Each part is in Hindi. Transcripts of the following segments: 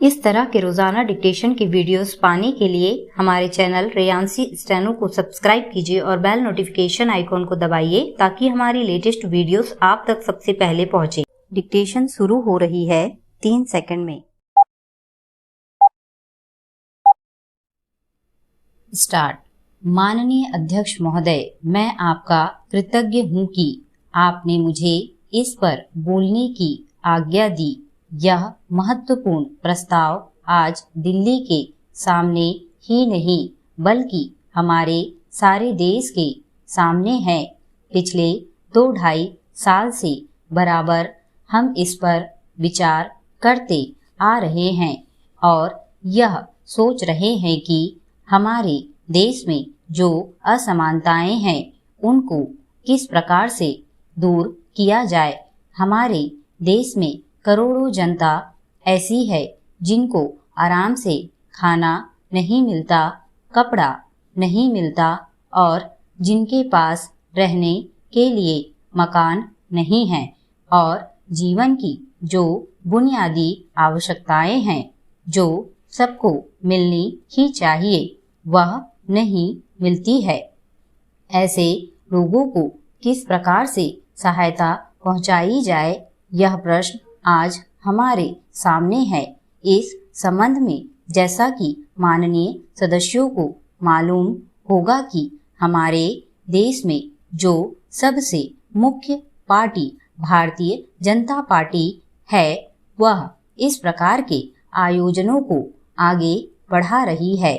इस तरह के रोजाना डिक्टेशन की वीडियोस पाने के लिए हमारे चैनल रेयांसी स्टेनो को सब्सक्राइब कीजिए और बेल नोटिफिकेशन आइकॉन को दबाइए ताकि हमारी लेटेस्ट वीडियोस आप तक सबसे पहले पहुंचे। डिक्टेशन शुरू हो रही है 3 सेकंड में। स्टार्ट। माननीय अध्यक्ष महोदय, मैं आपका कृतज्ञ हूँ कि आपने मुझे इस पर बोलने की आज्ञा दी। यह महत्वपूर्ण प्रस्ताव आज दिल्ली के सामने ही नहीं बल्कि हमारे सारे देश के सामने है। पिछले 2-2.5 साल से बराबर हम इस पर विचार करते आ रहे हैं और यह सोच रहे हैं कि हमारे देश में जो असमानताएं हैं उनको किस प्रकार से दूर किया जाए। हमारे देश में करोड़ों जनता ऐसी है जिनको आराम से खाना नहीं मिलता, कपड़ा नहीं मिलता और जिनके पास रहने के लिए मकान नहीं है और जीवन की जो बुनियादी आवश्यकताएं हैं जो सबको मिलनी ही चाहिए वह नहीं मिलती है। ऐसे लोगों को किस प्रकार से सहायता पहुंचाई जाए, यह प्रश्न आज हमारे सामने है। इस संबंध में जैसा कि माननीय सदस्यों को मालूम होगा कि हमारे देश में जो सबसे मुख्य पार्टी भारतीय जनता पार्टी है वह इस प्रकार के आयोजनों को आगे बढ़ा रही है।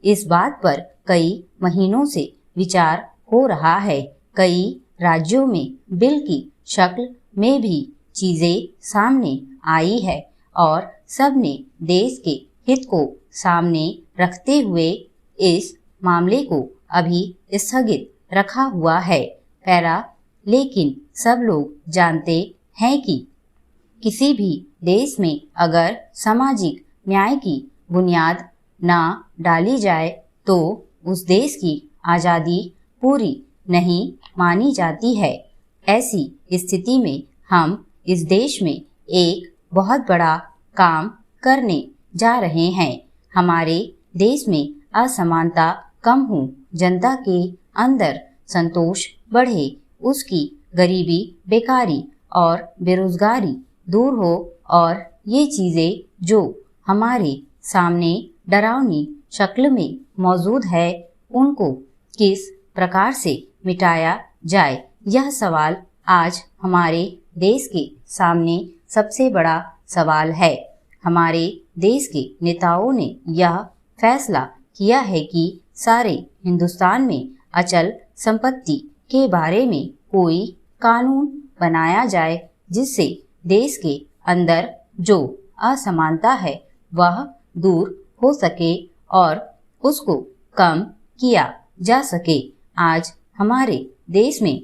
इस बात पर कई महीनों से विचार हो रहा है। कई राज्यों में बिल की शक्ल में भी चीजें सामने आई है और सबने देश के हित को सामने रखते हुए इस मामले को अभी स्थगित रखा हुआ है। लेकिन सब लोग जानते हैं कि किसी भी देश में अगर सामाजिक न्याय की बुनियाद ना डाली जाए तो उस देश की आजादी पूरी नहीं मानी जाती है। ऐसी स्थिति में हम इस देश में एक बहुत बड़ा काम करने जा रहे हैं। हमारे देश में असमानता कम हो, जनता के अंदर संतोष बढ़े, उसकी गरीबी, बेकारी और बेरोजगारी दूर हो और ये चीजें जो हमारे सामने डरावनी शक्ल में मौजूद है उनको किस प्रकार से मिटाया जाए, यह सवाल आज हमारे देश के सामने सबसे बड़ा सवाल है। हमारे देश के नेताओं ने यह फैसला किया है कि सारे हिंदुस्तान में अचल संपत्ति के बारे में कोई कानून बनाया जाए जिससे देश के अंदर जो असमानता है वह दूर हो सके और उसको कम किया जा सके। आज हमारे देश में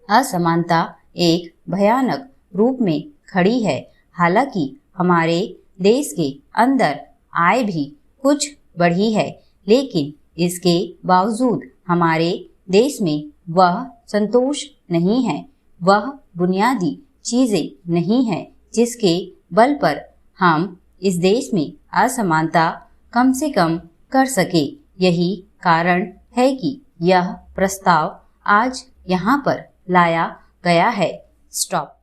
असमानता एक भयानक रूप में खड़ी है। हालांकि हमारे देश के अंदर आय भी कुछ बढ़ी है लेकिन इसके बावजूद हमारे देश में वह संतोष नहीं है, वह बुनियादी चीजें नहीं है जिसके बल पर हम इस देश में असमानता कम से कम कर सके। यही कारण है कि यह प्रस्ताव आज यहाँ पर लाया गया है। स्टॉप।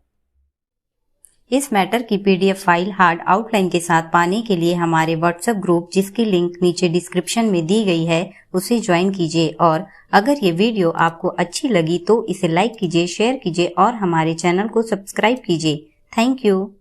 इस मैटर की PDF फाइल हार्ड आउटलाइन के साथ पाने के लिए हमारे व्हाट्सएप ग्रुप जिसकी लिंक नीचे डिस्क्रिप्शन में दी गई है उसे ज्वाइन कीजिए और अगर ये वीडियो आपको अच्छी लगी तो इसे लाइक कीजिए, शेयर कीजिए और हमारे चैनल को सब्सक्राइब कीजिए। Thank you.